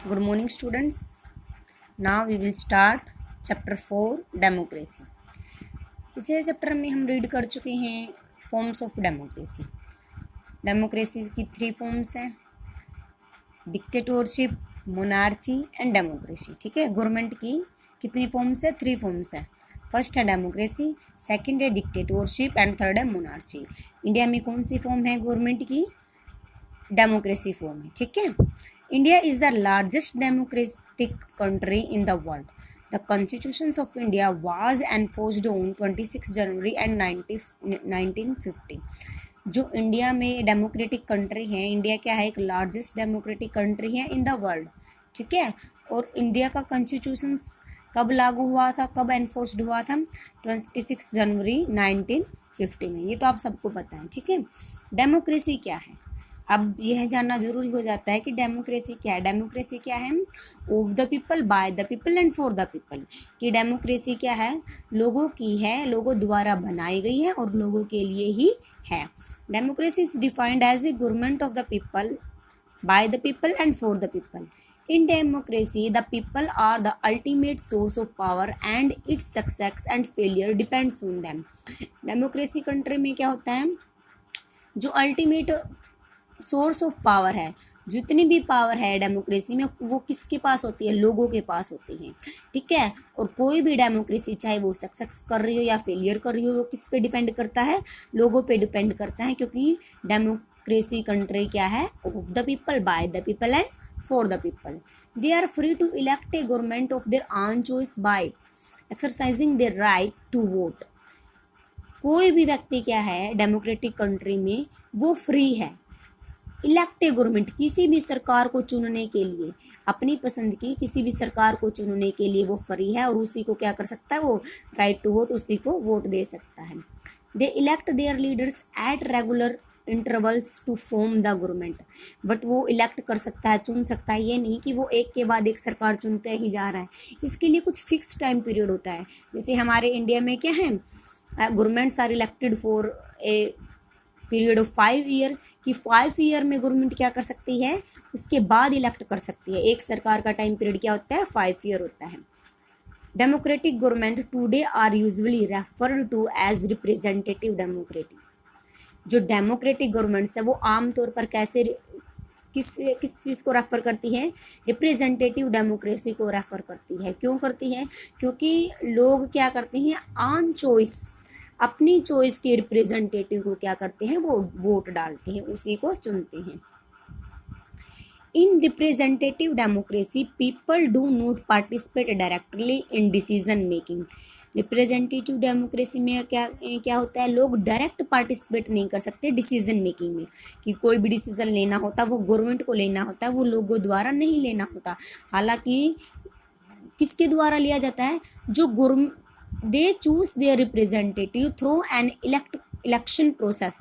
Good morning, students. Now we will start chapter 4 democracy. पिछले chapter में हम read कर चुके हैं फॉर्म्स ऑफ डेमोक्रेसी। डेमोक्रेसी की 3 फॉर्म्स हैं, डिक्टेटोरशिप, मोनार्ची एंड डेमोक्रेसी। ठीक है, गवर्नमेंट की कितनी फॉर्म्स है? 3 फॉर्म्स है। फर्स्ट है डेमोक्रेसी, सेकंड है डिक्टेटोरशिप एंड थर्ड है मोनार्ची। इंडिया में कौन सी फॉर्म है गवर्नमेंट की? डेमोक्रेसी फॉर्म है। ठीक है, India is the largest democratic country in the world. The constitution of India was enforced on 26 January and 1950। जो इंडिया में डेमोक्रेटिक कंट्री है, इंडिया क्या है? एक लार्जेस्ट डेमोक्रेटिक कंट्री है इन द वर्ल्ड। ठीक है, और इंडिया का कॉन्स्टिट्यूशन कब लागू हुआ था, कब एनफोर्स्ड हुआ था? 26 जनवरी 1950 में। ये तो आप सबको पता है। ठीक है, डेमोक्रेसी क्या है? अब यह जानना जरूरी हो जाता है कि डेमोक्रेसी क्या है। डेमोक्रेसी क्या है? Of the people, by the people and for the people. कि डेमोक्रेसी क्या है? लोगों की है, लोगों द्वारा बनाई गई है और लोगों के लिए ही है। Democracy is defined as a government of the people, by the people and for the people. In democracy, the people are the ultimate source of power and its success and failure depends on them. Democracy country में क्या होता है? जो ultimate source of power है, जितनी भी power है democracy में, वो किसके पास होती है? लोगों के पास होती है। ठीक है, और कोई भी डेमोक्रेसी चाहे वो सक्सेस कर रही हो या फेलियर कर रही हो, वो किस पे डिपेंड करता है? लोगों पे डिपेंड करता है, क्योंकि डेमोक्रेसी कंट्री क्या है? Of the people, by the people and for the people. They are free to elect a government of their own choice by exercising their right to vote. कोई भी व्यक्ति क्या है डेमोक्रेटिक कंट्री में? वो free है इलेक्ट गवर्नमेंट, किसी भी सरकार को चुनने के लिए, अपनी पसंद की किसी भी सरकार को चुनने के लिए वो फ्री है, और उसी को क्या कर सकता है? वो राइट टू वोट, उसी को वोट दे सकता है। They elect their leaders at regular intervals to form the government. But वो इलेक्ट कर सकता है, चुन सकता है, ये नहीं कि वो एक के बाद एक सरकार चुनते ही जा रहा है। इसके लिए कुछ फिक्स टाइम पीरियड होता है। जैसे हमारे इंडिया में क्या है, governments are elected for a period of 5 year, कि 5 ईयर में गवर्नमेंट क्या कर सकती है? उसके बाद इलेक्ट कर सकती है। एक सरकार का टाइम पीरियड क्या होता है? 5 ईयर होता है। Democratic government today are usually referred to as representative democratic. जो डेमोक्रेटिक गवर्नमेंट्स है वो आमतौर पर कैसे किस चीज़ को रेफर करती है? रिप्रेजेंटेटिव डेमोक्रेसी को रेफर करती है। क्यों करती है? क्योंकि लोग क्या करते हैं? ऑन चॉइस, अपनी चॉइस के रिप्रेजेंटेटिव को क्या करते हैं? वो वोट डालते हैं, उसी को चुनते हैं। In representative democracy people do not participate directly in decision making. Representative democracy में क्या होता है? लोग डायरेक्ट पार्टिसिपेट नहीं कर सकते डिसीजन मेकिंग में, कि कोई भी डिसीजन लेना होता है वो गवर्नमेंट को लेना होता है, वो लोगों द्वारा नहीं लेना होता। हालांकि किसके द्वारा लिया जाता है? जो they choose their representative through an election process.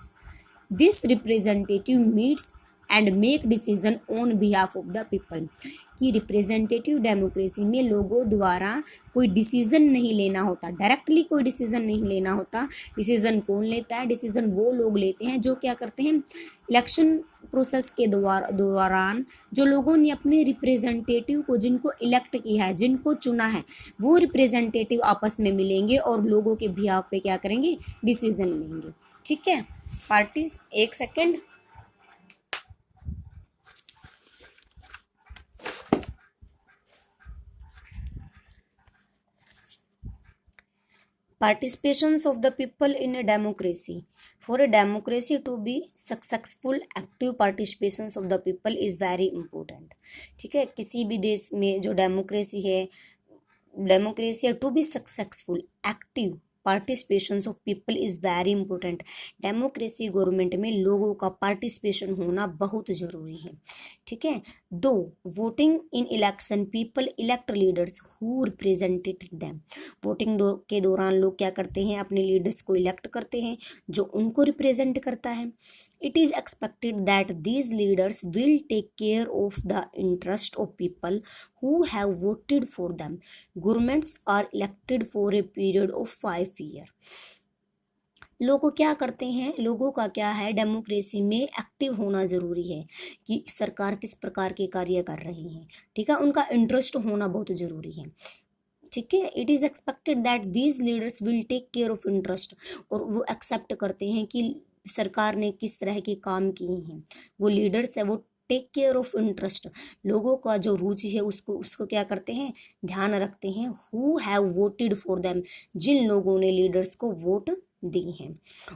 This representative meets and make decision on behalf of the people. कि रिप्रेजेंटेटिव डेमोक्रेसी में लोगों द्वारा कोई डिसीजन नहीं लेना होता, डायरेक्टली कोई डिसीजन नहीं लेना होता। डिसीजन कौन लेता है? डिसीजन वो लोग लेते हैं जो क्या करते हैं? इलेक्शन प्रोसेस के दौरान जो लोगों ने अपने रिप्रेजेंटेटिव को, जिनको इलेक्ट किया है, जिनको चुना है, वो रिप्रेजेंटेटिव आपस में मिलेंगे और लोगों के बिहाफ पे क्या करेंगे? डिसीजन लेंगे। ठीक है, पार्टीज, एक second. Participations of the people in a democracy. For a democracy to be successful, active participations of the people is very important. ठीक है, किसी भी देश में जो डेमोक्रेसी है, democracy to be successful, active participation of people is very important. Democracy government में लोगों का पार्टिसिपेशन होना बहुत ज़रूरी है। ठीक है, दो voting in election people elect leaders who represented them. Voting के दौरान लोग क्या करते हैं? अपने लीडर्स को इलेक्ट करते हैं जो उनको रिप्रेजेंट करता है। It is expected that these leaders will take care of the interest of people who have voted for them. Governments are elected for a period of 5 years. लोगों क्या करते हैं, लोगों का क्या है, डेमोक्रेसी में एक्टिव होना ज़रूरी है कि सरकार किस प्रकार के कार्य कर रही है, ठीक है, उनका इंटरेस्ट होना बहुत ज़रूरी है, ठीक है। It is expected that these leaders will take care of interest, और वो एक्सेप्ट करते हैं कि सरकार ने किस तरह के काम किए हैं, वो लीडर्स है वो टेक केयर ऑफ इंटरेस्ट, लोगों का जो रुचि है उसको उसको क्या करते हैं, ध्यान रखते हैं। Who have voted for them, जिन लोगों ने लीडर्स को वोट दी हैं।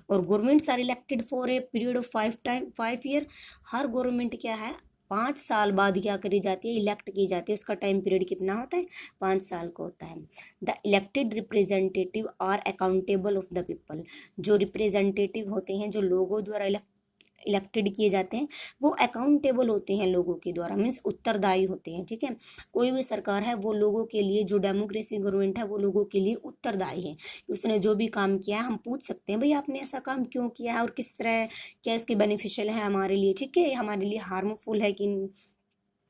और governments are elected for a period of 5 year, हर गवर्नमेंट क्या है 5 साल बाद क्या करी जाती है, इलेक्ट की जाती है, उसका टाइम पीरियड कितना होता है, 5 साल का होता है। The elected representative are accountable of the people, जो रिप्रेजेंटेटिव होते हैं, जो लोगों द्वारा इलेक्टेड किए जाते हैं, वो अकाउंटेबल होते हैं लोगों के द्वारा, मीन्स उत्तरदायी होते हैं, ठीक है। कोई भी सरकार है वो लोगों के लिए, जो डेमोक्रेसी गवर्नमेंट है वो लोगों के लिए उत्तरदायी है। उसने जो भी काम किया है हम पूछ सकते हैं भाई आपने ऐसा काम क्यों किया है और किस तरह, क्या इसके बेनिफिशियल है हमारे लिए, ठीक है, हमारे लिए हार्मफुल है कि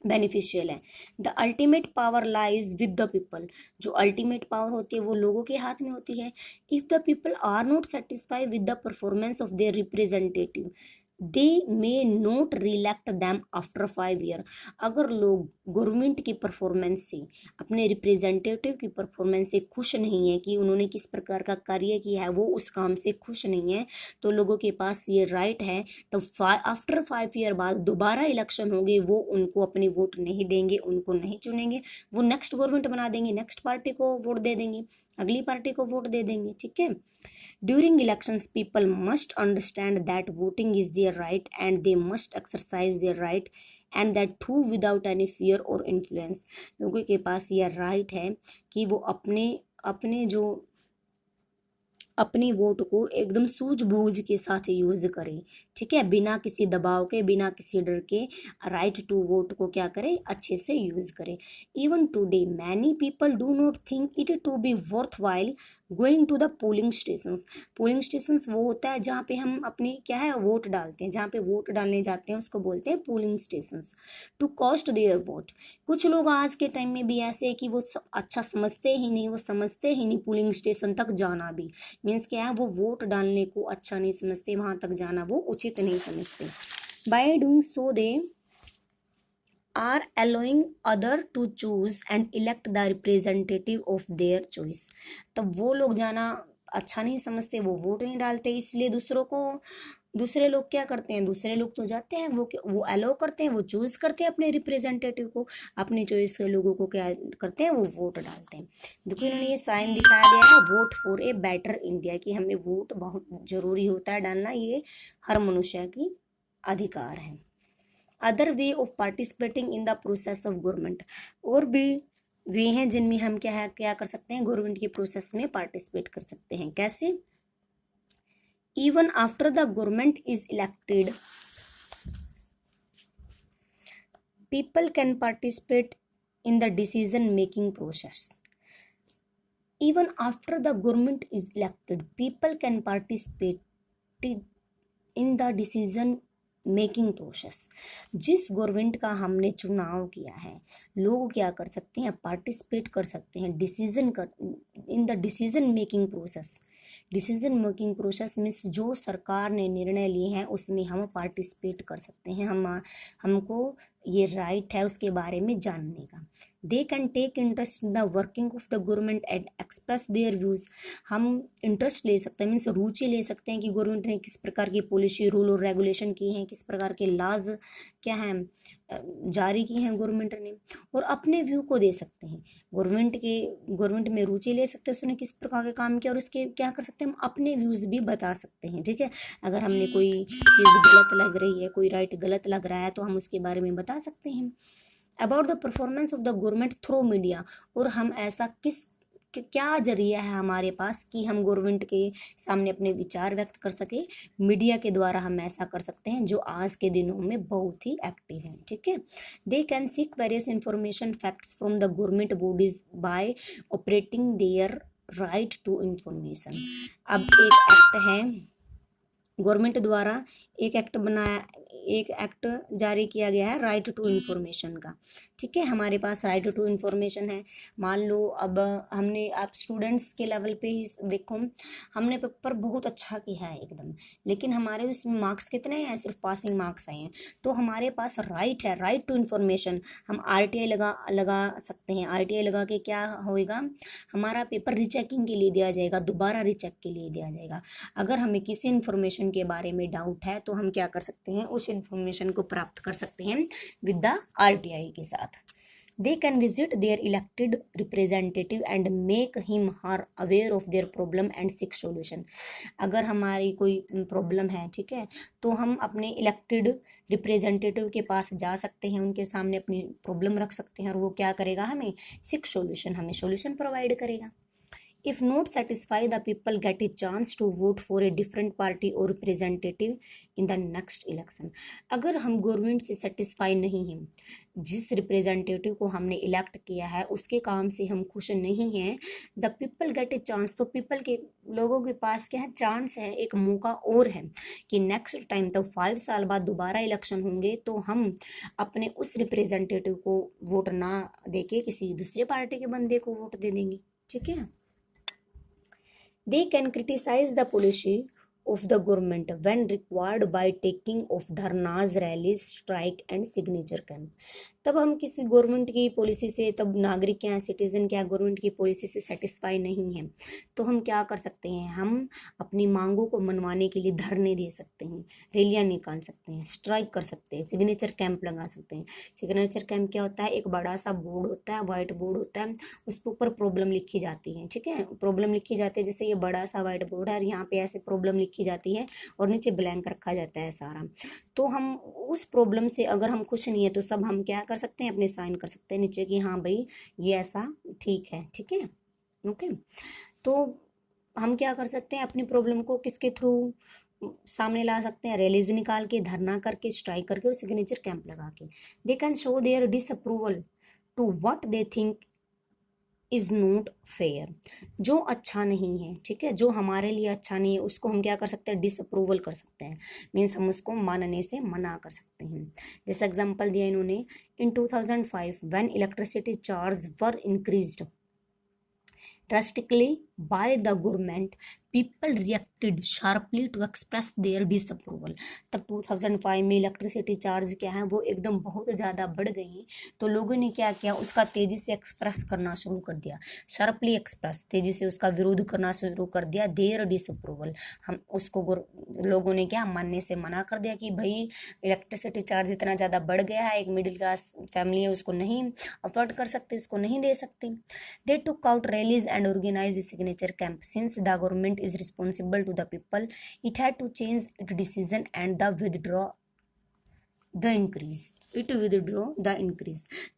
बेनिफिशियल है। The ultimate power lies with the people, जो अल्टीमेट पावर होती है वो लोगों के हाथ में होती है। If the people are not satisfied with the performance of their representative they may not reelect them after 5 year, अगर लोग गवर्नमेंट की परफॉर्मेंस से, अपने रिप्रेजेंटेटिव की परफॉर्मेंस से खुश नहीं है कि उन्होंने किस प्रकार का कार्य किया है, वो उस काम से खुश नहीं है, तो लोगों के पास ये राइट है, तो आफ्टर 5 ईयर बाद दोबारा इलेक्शन होंगे, वो उनको अपनी वोट नहीं देंगे, उनको नहीं चुनेंगे, वो नेक्स्ट गवर्नमेंट बना देंगे, नेक्स्ट पार्टी को वोट दे देंगे, अगली पार्टी को वोट दे देंगे, ठीक है। During elections, people must understand that voting is their right and they must exercise their right, and that too without any fear or influence. लोगों के पास यह राइट है कि वो अपने अपने जो अपनी वोट को एकदम सूझबूझ के साथ यूज़ करें, ठीक है, बिना किसी दबाव के, बिना किसी डर के, राइट टू वोट को क्या करें, अच्छे से यूज़ करें। Even today many people do not think it to be worth while going to the polling stations. Polling stations वो होता है जहाँ पे हम अपनी क्या है वोट डालते हैं, जहाँ पे वोट डालने जाते हैं उसको बोलते हैं polling stations. To cost their vote, कुछ लोग आज के टाइम में भी ऐसे है कि वो अच्छा समझते ही नहीं, वो समझते ही नहीं पोलिंग स्टेशन तक जाना भी, मीन्स क्या है वो वोट डालने को अच्छा नहीं समझते, वहाँ तक जाना वो उचित नहीं समझते। By doing so they are allowing other to choose and elect the representative of their choice, तब वो लोग जाना अच्छा नहीं समझते, वो वोट नहीं डालते, इसलिए दूसरे लोग क्या करते हैं, दूसरे लोग तो जाते हैं, वो अलो करते हैं, वो चूज़ करते हैं अपने रिप्रेजेंटेटिव को, अपने चॉइस के लोगों को क्या करते हैं, वो वोट डालते हैं। देखो इन्होंने ये साइन दिखाया गया है, vote for a better India, कि हमें वोट बहुत ज़रूरी होता है डालना, ये हर मनुष्य की अधिकार है। Other way of participating in the process of government, और भी वे हैं जिनमें हम क्या कर सकते हैं, गवर्नमेंट के प्रोसेस में पार्टिसिपेट कर सकते हैं। कैसे? Even after the government is elected people can participate in the decision making process. Even after the government is elected, people can participate in the decision making process. जिस government का हमने चुनाव किया है, लोग क्या कर सकते हैं, पार्टिसिपेट कर सकते हैं in the decision making process. Decision making process means जो सरकार ने निर्णय लिए हैं उसमें हम पार्टिसिपेट कर सकते हैं, हमको ये राइट है उसके बारे में जानने का। They can take interest in the working of the government and express their views, हम इंटरेस्ट ले सकते हैं, मीन्स रुचि ले सकते हैं कि गवर्नमेंट ने किस प्रकार की पॉलिसी, रूल और रेगुलेशन की हैं, किस प्रकार के लॉज क्या हैं जारी की हैं गवर्नमेंट ने, और अपने व्यू को दे सकते हैं। गवर्नमेंट में रुचि ले सकते हैं, उसने किस प्रकार के काम किया, और उसके क्या कर सकते हैं, हम अपने व्यूज़ भी बता सकते हैं, ठीक है। अगर हमने कोई चीज़ गलत लग रही है, कोई राइट गलत लग रहा है, तो हम उसके बारे में बता सकते हैं। About the performance of the government through media, और हम ऐसा क्या जरिया है हमारे पास कि हम गवर्नमेंट के सामने अपने विचार व्यक्त कर सके, मीडिया के द्वारा हम ऐसा कर सकते हैं, जो आज के दिनों में बहुत ही एक्टिव है, ठीक है। They can seek various information facts from the government bodies by operating their right to information. अब एक एक्ट है गवर्नमेंट द्वारा एक एक्ट जारी किया गया है राइट टू इन्फॉर्मेशन का, ठीक है। हमारे पास राइट टू इन्फॉर्मेशन है। मान लो अब हमने, आप स्टूडेंट्स के लेवल पे ही देखो, हमने पेपर बहुत अच्छा किया है एकदम, लेकिन हमारे उसमें मार्क्स कितने हैं, सिर्फ पासिंग मार्क्स आए हैं, तो हमारे पास राइट है, राइट टू इन्फॉर्मेशन। हम आरटीआई लगा सकते हैं। आरटीआई लगा के क्या होएगा, हमारा पेपर रिचेकिंग के लिए दिया जाएगा, दोबारा रिचेक के लिए दिया जाएगा। अगर हमें किसी इन्फॉर्मेशन के बारे में डाउट है तो हम क्या कर सकते हैं, उस इन्फॉर्मेशन को प्राप्त कर सकते हैं विद द आरटीआई के साथ। They can visit their elected representative and make him her aware of their problem and seek solution। अगर हमारी कोई प्रॉब्लम है, ठीक है, तो हम अपने इलेक्टेड रिप्रेजेंटेटिव के पास जा सकते हैं, उनके सामने अपनी प्रॉब्लम रख सकते हैं, और वो क्या करेगा, हमें सीक सॉल्यूशन, हमें सॉल्यूशन प्रोवाइड करेगा। If not satisfied, the people get a chance to vote for a different party or representative in the next election। अगर हम गवर्नमेंट से सेटिस्फाई नहीं हैं, जिस रिप्रेजेंटेटिव को हमने इलेक्ट किया है उसके काम से हम खुश नहीं हैं, the people get a chance, तो पीपल के लोगों के पास क्या है, चांस है, एक मौका और है कि नेक्स्ट टाइम, तो 5 साल बाद दोबारा इलेक्शन होंगे तो हम अपने उस रिप्रेजेंटेटिव को वोट ना देके किसी दूसरे पार्टी के बंदे को वोट दे देंगे, ठीक है। They can criticize the policy of the government when required by taking of dharnas, rallies, strike and signature camp. तब हम किसी गवर्नमेंट की पॉलिसी से, तब नागरिक क्या, सिटीजन क्या गवर्नमेंट की पॉलिसी से सेटिस्फाई नहीं है, तो हम क्या कर सकते हैं, हम अपनी मांगों को मनवाने के लिए धरने दे सकते हैं, रैलियां निकाल सकते हैं, स्ट्राइक कर सकते हैं, सिग्नेचर कैंप लगा सकते हैं। सिग्नेचर कैंप क्या होता है, एक बड़ा सा बोर्ड होता है, वाइट बोर्ड होता है, उस पर ऊपर प्रॉब्लम लिखी जाती है, ठीक है, प्रॉब्लम लिखी जाती है, जैसे ये बड़ा सा वाइट बोर्ड है और यहाँ पे ऐसे प्रॉब्लम लिखी जाती है और नीचे ब्लैंक रखा जाता है सारा। तो हम उस प्रॉब्लम से अगर हम खुश नहीं है तो सब हम क्या कर सकते हैं, अपने साइन कर सकते हैं नीचे कि हाँ भाई ये ऐसा ठीक है, ठीक है, ओके। तो हम क्या कर सकते हैं, अपनी प्रॉब्लम को किसके थ्रू सामने ला सकते हैं, रैलीज निकाल के, धरना करके, स्ट्राइक करके और सिग्नेचर कैंप लगा के। They can show their disapproval to what they think is not fair. जो अच्छा नहीं है, ठीक है, जो हमारे लिए अच्छा नहीं है, उसको हम क्या कर सकते हैं, डिसअप्रूवल कर सकते हैं, मीन्स हम उसको मानने से मना कर सकते हैं। जैसे एग्जांपल दिया इन्होंने, इन 2005 when electricity charge were increased drastically by the government, people reacted sharply to express their disapproval। तब 2005 में इलेक्ट्रिसिटी चार्ज क्या है, वो एकदम बहुत ज़्यादा बढ़ गई, तो लोगों ने क्या किया, उसका तेज़ी से एक्सप्रेस करना शुरू कर दिया, शार्पली एक्सप्रेस, तेज़ी से उसका विरोध करना शुरू कर दिया, देयर डिसअप्रूवल। हम उसको लोगों ने क्या, मानने से मना कर दिया कि भाई इलेक्ट्रिसिटी चार्ज इतना ज़्यादा बढ़ गया है, एक मिडिल क्लास फैमिली है, उसको नहीं अफोर्ड कर सकते, इसको नहीं दे सकते। They took out rallies and organize a signature camp। Since the government is responsible to the people, it had to change its decision and the withdraw the increase।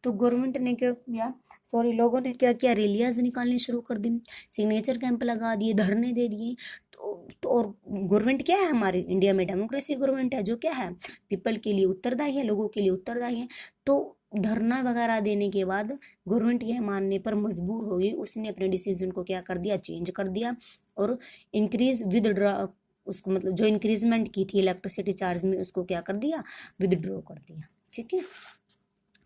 तो गवर्नमेंट ने क्या किया, लोगों ने क्या किया, रैलियाज निकालनी शुरू कर दी, सिग्नेचर कैंप लगा दिए, धरने दे दिए। तो और गवर्नमेंट क्या है, हमारी इंडिया में डेमोक्रेसी गवर्नमेंट है, जो क्या है, पीपल के लिए उत्तरदायी है, लोगों के लिए उत्तरदायी है। तो धरना वगैरह देने के बाद गवर्नमेंट यह मानने पर मजबूर हो गई, उसने अपने डिसीजन को क्या कर दिया, चेंज कर दिया, और इंक्रीज विदड्रॉ, उसको मतलब जो इंक्रीजमेंट की थी इलेक्ट्रिसिटी चार्ज में, उसको क्या कर दिया, विदड्रॉ कर दिया, ठीक है।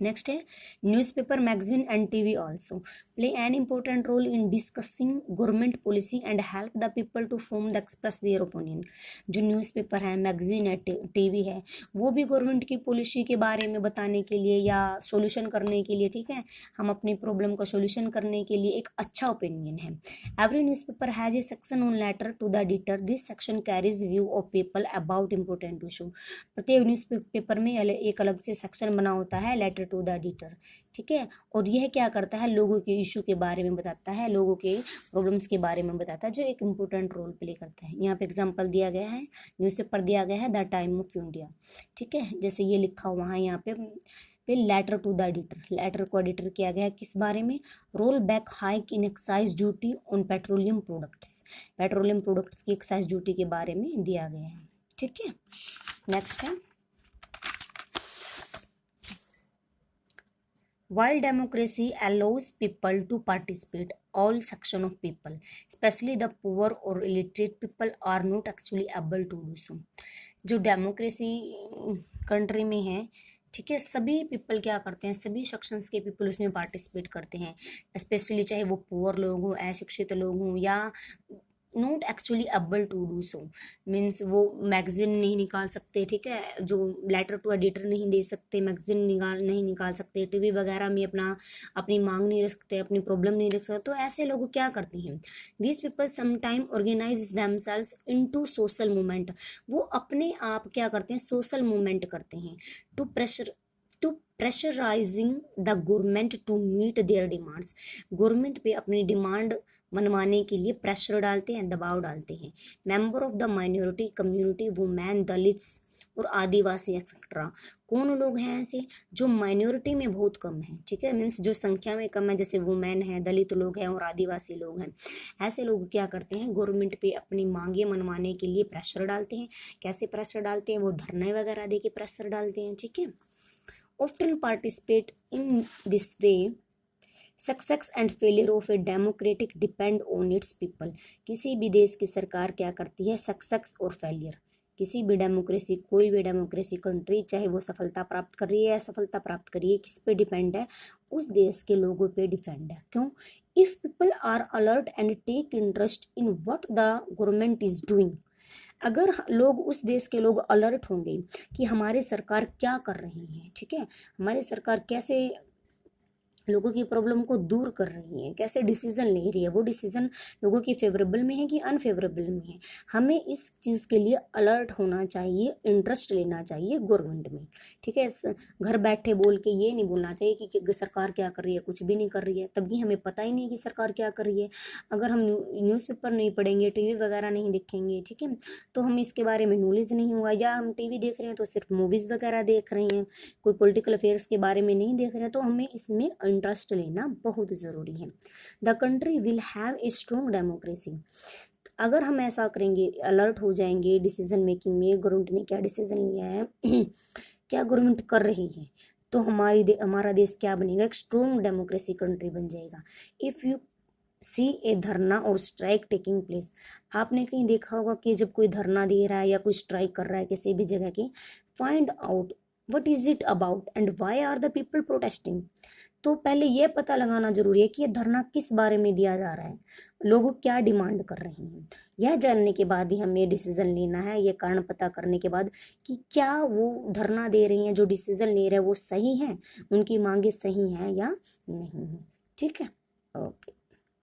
नेक्स्ट है, newspaper, magazine and TV also play an important role in discussing government policy and help the people to form the express their opinion. जो न्यूज़पेपर है, मैगजीन है, टीवी है, वो भी गवर्नमेंट की पॉलिसी के बारे में बताने के लिए या सॉल्यूशन करने के लिए, ठीक है, हम अपनी प्रॉब्लम का सॉल्यूशन करने के लिए एक अच्छा ओपिनियन है। Every newspaper has a section on letter to the editor. This section carries view of people about important issue. प्रत्येक न्यूज़पेपर में एक अलग से सेक्शन बना होता है, लेटर टू द एडिटर, ठीक है, और यह क्या करता है, लोगों के इशू के बारे में बताता है, लोगों के प्रॉब्लम्स के बारे में बताता है, जो एक इम्पोर्टेंट रोल प्ले करता है। यहाँ पे एग्जांपल दिया गया है, न्यूज़पेपर दिया गया है द टाइम ऑफ इंडिया, ठीक है, जैसे ये लिखा हुआ है यहाँ पे letter to the editor. Letter को एडिटर किया गया है किस बारे में, roll back hike in excise duty on petroleum products. Petroleum products की एक्साइज ड्यूटी के बारे में दिया गया है, ठीक है। नेक्स्ट है, While democracy allows people to participate, all section of people, especially the poor or illiterate people, are not actually able to do so. जो डेमोक्रेसी कंट्री में है, ठीक है, सभी पीपल क्या करते हैं, सभी सेक्शंस के पीपल उसमें पार्टिसिपेट करते हैं, स्पेशली चाहे वो पुअर लोग हों, अशिक्षित लोग हों, या not actually able to do so, means वो मैगजीन नहीं निकाल सकते, ठीक है, जो लेटर टू एडिटर नहीं दे सकते, मैगजीन नहीं निकाल सकते, टीवी वगैरह में अपनी मांग नहीं रख सकते, अपनी प्रॉब्लम नहीं रख सकते, तो ऐसे लोग क्या करते हैं, these people sometime organise themselves into social movement, वो अपने आप क्या करते हैं, सोशल मूवमेंट करते हैं, to pressurising the government to meet their demands, government पे अपनी डिमांड मनवाने के लिए प्रेशर डालते हैं, दबाव डालते हैं। Member of the minority community, women, Dalits और आदिवासी एक्सेट्रा, कौन लोग हैं ऐसे जो माइनॉरिटी में बहुत कम है, ठीक है, मीन्स जो संख्या में कम है, जैसे वुमेन है, दलित लोग हैं और आदिवासी लोग हैं, ऐसे लोग क्या करते हैं, गवर्नमेंट पे अपनी मांगे मनवाने के लिए प्रेशर डालते हैं। कैसे प्रेशर डालते हैं, वो धरने वगैरह दे के प्रेशर डालते हैं, ठीक है। Often participate in this way, success and failure of a democratic depend on it's people, किसी भी देश की सरकार क्या करती है, सक्सेस और फेलियर, किसी भी डेमोक्रेसी, कोई भी डेमोक्रेसी कंट्री, चाहे वो सफलता प्राप्त कर रही है या असफलता प्राप्त कर रही है, किस पे डिपेंड है, उस देश के लोगों पे डिपेंड है। क्यों? If people are alert and take interest in what the government is doing, अगर लोग, उस देश के लोग अलर्ट होंगे कि हमारी सरकार क्या कर रही है, ठीक है, हमारी सरकार कैसे लोगों की प्रॉब्लम को दूर कर रही है, कैसे डिसीजन ले रही है, वो डिसीजन लोगों की फेवरेबल में है कि अनफेवरेबल में है, हमें इस चीज़ के लिए अलर्ट होना चाहिए, इंटरेस्ट लेना चाहिए गवर्नमेंट में, ठीक है। घर बैठे बोल के ये नहीं बोलना चाहिए कि सरकार क्या कर रही है, कुछ भी नहीं कर रही है, तभी हमें पता ही नहीं कि सरकार क्या कर रही है। अगर हम न्यूज़पेपर नहीं पढ़ेंगे, टीवी वगैरह नहीं देखेंगे, ठीक है, तो हमें इसके बारे में नॉलेज नहीं होगा, या हम टीवी देख रहे हैं तो सिर्फ मूवीज़ वगैरह देख रहे हैं, कोई पॉलिटिकल अफेयर्स के बारे में नहीं देख रहे हैं, तो हमें इसमें इंटरेस्ट लेना बहुत ज़रूरी है। The country will have a strong democracy, अगर हम ऐसा करेंगे, अलर्ट हो जाएंगे डिसीजन मेकिंग में, गवर्नमेंट ने क्या डिसीजन लिया है क्या गवर्नमेंट कर रही है, तो हमारा देश क्या बनेगा, एक स्ट्रॉन्ग डेमोक्रेसी कंट्री बन जाएगा। इफ़ यू सी ए धरना और स्ट्राइक टेकिंग प्लेस, आपने कहीं देखा होगा कि जब कोई धरना दे रहा है या कोई स्ट्राइक कर रहा है किसी भी जगह की, find out what is it about and why are the people protesting, तो पहले यह पता लगाना जरूरी है कि ये धरना किस बारे में दिया जा रहा है, लोग क्या डिमांड कर रहे हैं, यह जानने के बाद ही हमें डिसीजन लेना है, ये कारण पता करने के बाद कि क्या वो धरना दे रही हैं, जो डिसीजन ले रहे हैं वो सही है, उनकी मांगे सही हैं या नहीं है, ठीक है, ओके।